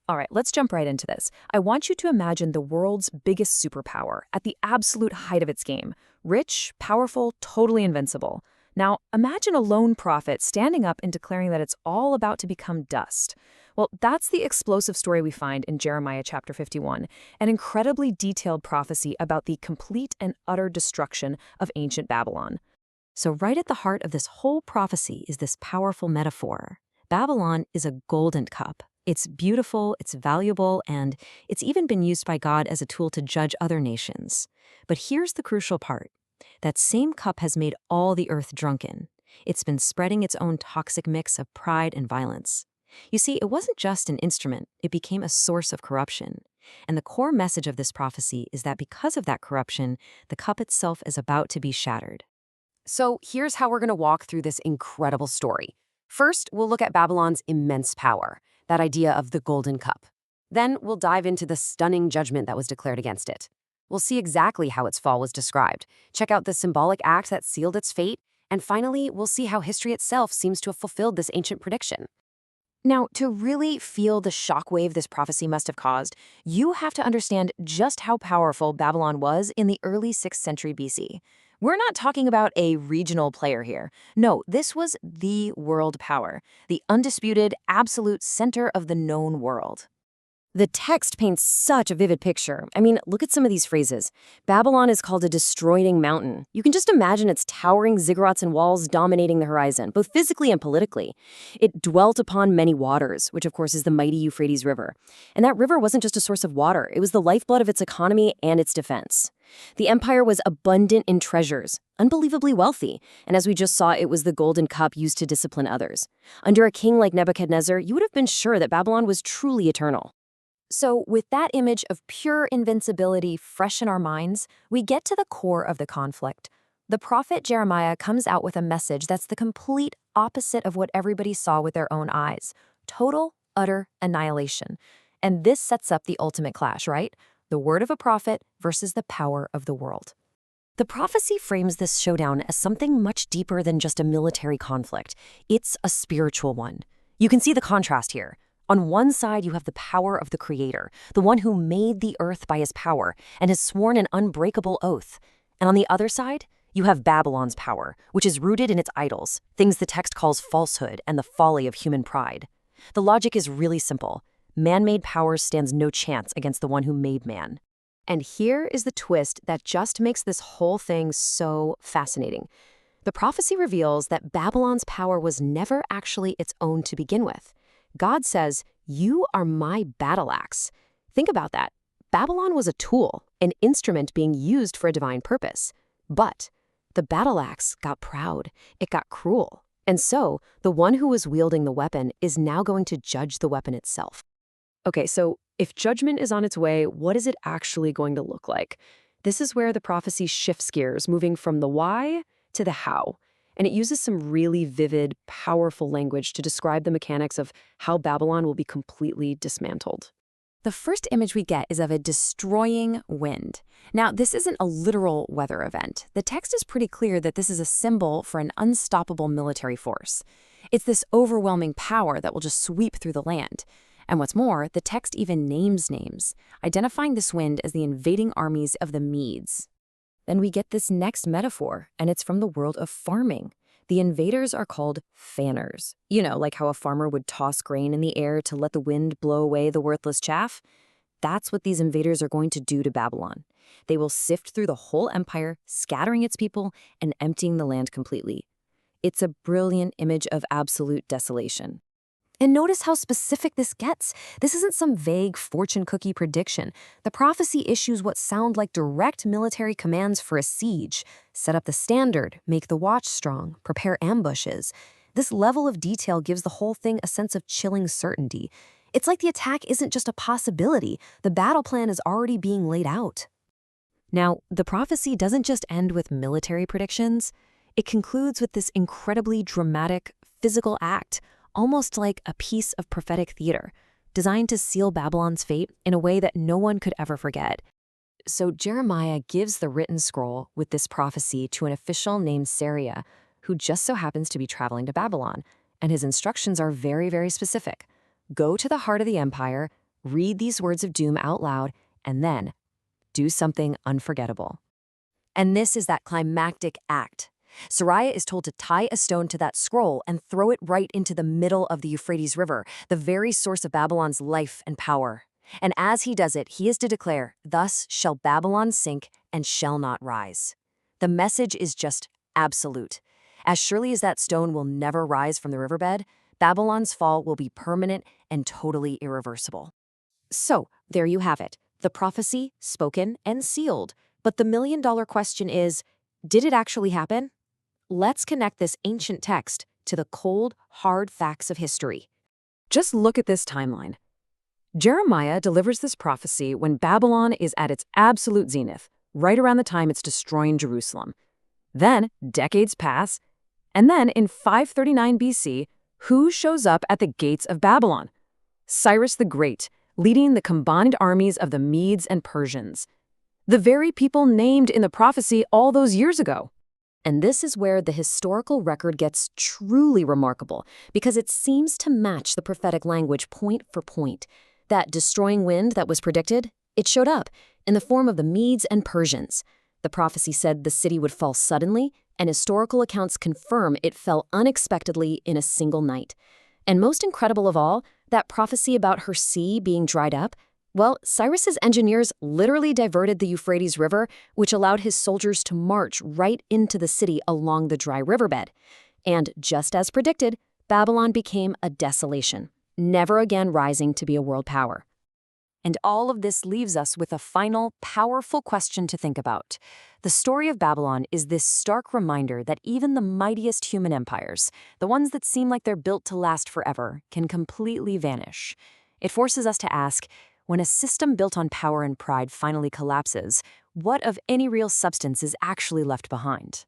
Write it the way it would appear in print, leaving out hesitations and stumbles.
All right, let's jump right into this. I want you to imagine the world's biggest superpower at the absolute height of its game. Rich, powerful, totally invincible. Now, imagine a lone prophet standing up and declaring that it's all about to become dust. Well, that's the explosive story we find in Jeremiah chapter 51, an incredibly detailed prophecy about the complete and utter destruction of ancient Babylon. So, right at the heart of this whole prophecy is this powerful metaphor. Babylon is a golden cup. It's beautiful, it's valuable, and it's even been used by God as a tool to judge other nations. But here's the crucial part. That same cup has made all the earth drunken. It's been spreading its own toxic mix of pride and violence. You see, it wasn't just an instrument, it became a source of corruption. And the core message of this prophecy is that because of that corruption, the cup itself is about to be shattered. So here's how we're going to walk through this incredible story. First, we'll look at Babylon's immense power, that idea of the golden cup. Then we'll dive into the stunning judgment that was declared against it. We'll see exactly how its fall was described, check out the symbolic act that sealed its fate, and finally, we'll see how history itself seems to have fulfilled this ancient prediction. Now, to really feel the shockwave this prophecy must have caused, you have to understand just how powerful Babylon was in the early 6th century BC. We're not talking about a regional player here. No, this was the world power, the undisputed, absolute center of the known world. The text paints such a vivid picture. I mean, look at some of these phrases. Babylon is called a destroying mountain. You can just imagine its towering ziggurats and walls dominating the horizon, both physically and politically. It dwelt upon many waters, which of course is the mighty Euphrates River. And that river wasn't just a source of water, it was the lifeblood of its economy and its defense. The empire was abundant in treasures, unbelievably wealthy, and as we just saw, it was the golden cup used to discipline others. Under a king like Nebuchadnezzar, you would have been sure that Babylon was truly eternal. So, with that image of pure invincibility fresh in our minds, we get to the core of the conflict. The prophet Jeremiah comes out with a message that's the complete opposite of what everybody saw with their own eyes. Total, utter annihilation. And this sets up the ultimate clash, right? The word of a prophet versus the power of the world. The prophecy frames this showdown as something much deeper than just a military conflict. It's a spiritual one. You can see the contrast here. On one side, you have the power of the Creator, the one who made the earth by his power and has sworn an unbreakable oath. And on the other side, you have Babylon's power, which is rooted in its idols, things the text calls falsehood and the folly of human pride. The logic is really simple. Man-made power stands no chance against the one who made man. And here is the twist that just makes this whole thing so fascinating. The prophecy reveals that Babylon's power was never actually its own to begin with. God says, "You are my battle axe." Think about that. Babylon was a tool, an instrument being used for a divine purpose. But the battle axe got proud. It got cruel. And so, the one who was wielding the weapon is now going to judge the weapon itself. Okay, so if judgment is on its way, what is it actually going to look like? This is where the prophecy shifts gears, moving from the why to the how. And it uses some really vivid, powerful language to describe the mechanics of how Babylon will be completely dismantled. The first image we get is of a destroying wind. Now, this isn't a literal weather event. The text is pretty clear that this is a symbol for an unstoppable military force. It's this overwhelming power that will just sweep through the land. And what's more, the text even names names, identifying this wind as the invading armies of the Medes. Then we get this next metaphor, and it's from the world of farming. The invaders are called fanners. You know, like how a farmer would toss grain in the air to let the wind blow away the worthless chaff. That's what these invaders are going to do to Babylon. They will sift through the whole empire, scattering its people and emptying the land completely. It's a brilliant image of absolute desolation. And notice how specific this gets. This isn't some vague fortune cookie prediction. The prophecy issues what sound like direct military commands for a siege. Set up the standard, make the watch strong, prepare ambushes. This level of detail gives the whole thing a sense of chilling certainty. It's like the attack isn't just a possibility. The battle plan is already being laid out. Now, the prophecy doesn't just end with military predictions. It concludes with this incredibly dramatic physical act, almost like a piece of prophetic theater, designed to seal Babylon's fate in a way that no one could ever forget. So Jeremiah gives the written scroll with this prophecy to an official named Sariah, who just so happens to be traveling to Babylon, and his instructions are very, very specific. Go to the heart of the empire, read these words of doom out loud, and then do something unforgettable. And this is that climactic act. Sariah is told to tie a stone to that scroll and throw it right into the middle of the Euphrates River, the very source of Babylon's life and power. And as he does it, he is to declare, "Thus shall Babylon sink and shall not rise." The message is just absolute. As surely as that stone will never rise from the riverbed, Babylon's fall will be permanent and totally irreversible. So, there you have it, the prophecy spoken and sealed. But the million-dollar question is, did it actually happen? Let's connect this ancient text to the cold, hard facts of history. Just look at this timeline. Jeremiah delivers this prophecy when Babylon is at its absolute zenith, right around the time it's destroying Jerusalem. Then, decades pass, and then in 539 BC, who shows up at the gates of Babylon? Cyrus the Great, leading the combined armies of the Medes and Persians. The very people named in the prophecy all those years ago. And this is where the historical record gets truly remarkable, because it seems to match the prophetic language point for point. That destroying wind that was predicted, it showed up in the form of the Medes and Persians. The prophecy said the city would fall suddenly, and historical accounts confirm it fell unexpectedly in a single night. And most incredible of all, that prophecy about her sea being dried up, well, Cyrus's engineers literally diverted the Euphrates River, which allowed his soldiers to march right into the city along the dry riverbed. And just as predicted, Babylon became a desolation, never again rising to be a world power. And all of this leaves us with a final, powerful question to think about. The story of Babylon is this stark reminder that even the mightiest human empires, the ones that seem like they're built to last forever, can completely vanish. It forces us to ask, when a system built on power and pride finally collapses, what of any real substance is actually left behind?